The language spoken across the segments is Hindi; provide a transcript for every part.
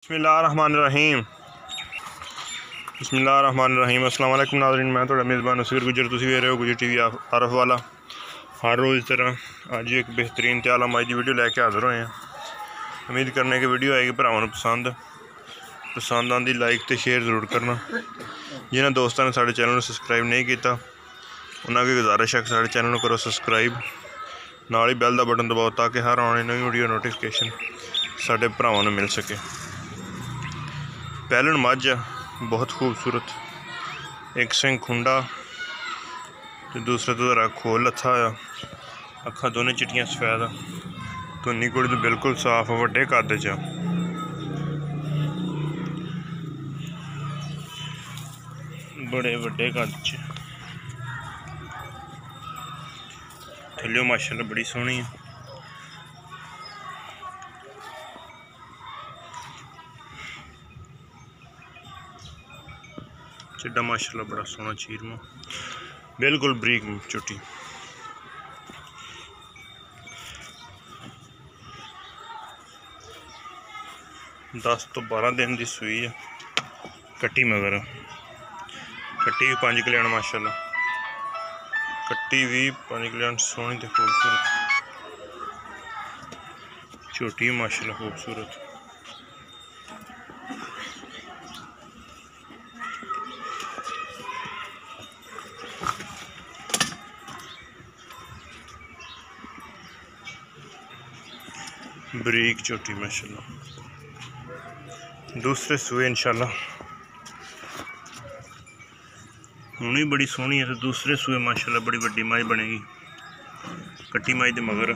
बिस्मिल्लाहिर्रहमानिर्रहीम। अस्सलाम वालेकुम नाज़रीन, मैं थोड़ा मेज़बान असगर गुजर, तुसी वे रहे हो गुजर टीवी आरफ वाला। हर रोज़ इस तरह अज एक बेहतरीन ते आला माई दी वीडियो लैके हाज़र होए हैं। उम्मीद करने की वीडियो आएगी भरावां नूं पसंद आंदी लाइक तो शेयर ज़रूर करना। जिन्होंने दोस्तों ने साढ़े चैनल को सब्सक्राइब नहीं किया उन्होंने की गुजारिश है कि साढ़े चैनल को करो सब्सक्राइब, नाल ही बैल का बटन दबाओ ताकि हर आने नवी वीडियो नोटिफिकेशन साढ़े भरावां नूं मिल सके। पहलन मझ बहुत खूबसूरत, एक सिंह खुंडा तो दूसरे तो जरा खोल लथा आ, अखा दोनों चिट्टियां सफेद, धुनी कुड़ी तो बिल्कुल साफ, वड्डे कद च, बड़े वड्डे कद च, थल्लियों माशाल्लाह बड़ी सोहनी है। चिड्डा माशाल्लाह बड़ा सोहना चीरमा, बिल्कुल बरीक झोटी। दस तो 12 दिन की सूई है, कट्टी मगर कट्टी भी 5 किलो माशाल्लाह, कट्टी भी 5 किलो सोहनी तो खूबसूरत, झोटी माशाल्लाह खूबसूरत। बरीक झोटी माशाल्लाह, दूसरे सूए इंशाल्लाह हुण भी बड़ी सोहनी है, तो दूसरे सूए माशाल्लाह बड़ी वड्डी माई बनेगी। कट्टी माई दे मगर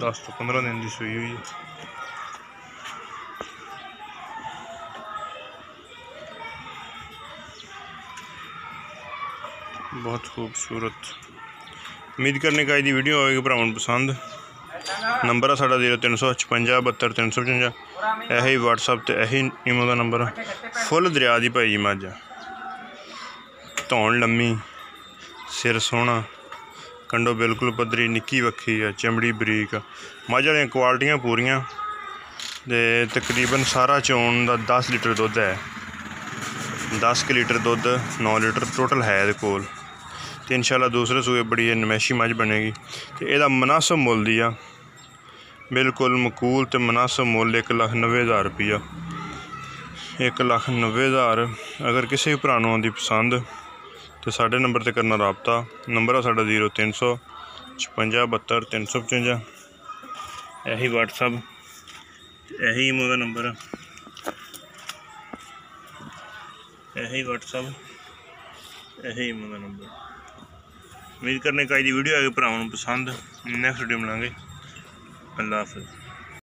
10 तो 15 दिन की सूई हुई है। बहुत खूबसूरत। उम्मीद करने का दी वीडियो होगी भरावां पसंद। नंबर है साढ़ा 0356 72 355, यही व्हाट्सअप तो यही ईमो का नंबर है। फुल दरिया की भाई मझ, धौन लम्मी, सिर सोहना, कंडो बिल्कुल पद्धरी, निक्की वक्खी है, चमड़ी बरीक, मझ वाली क्वालिटियां पूरियां ते तकरीबन सारा चोन का 10 लीटर दुध है, 10 लीटर दुध 9 लीटर टोटल है ये कोल। तो इंशाल्लाह दूसरे सूए बड़ी नमैशी मझ बनेगी। तो यदा मुनासिब मुल दी आ, बिल्कुल मकूल तो मुनासिब मुल 1,90,000 रुपया, 1,90,000। अगर किसी भी भरा नूं आंदी पसंद तो साढ़े नंबर पर करना रबता। नंबर है साढ़ा 0356 72 355, यही व्हाट्सअप यही ईमो का नंबर है, यही व्हाट्सअप यही ईमो का नंबर। उम्मीद करने का वीडियो आगे भरावां नूं पसंद। Next video मिलांगे। अल्लाह हाफिज़।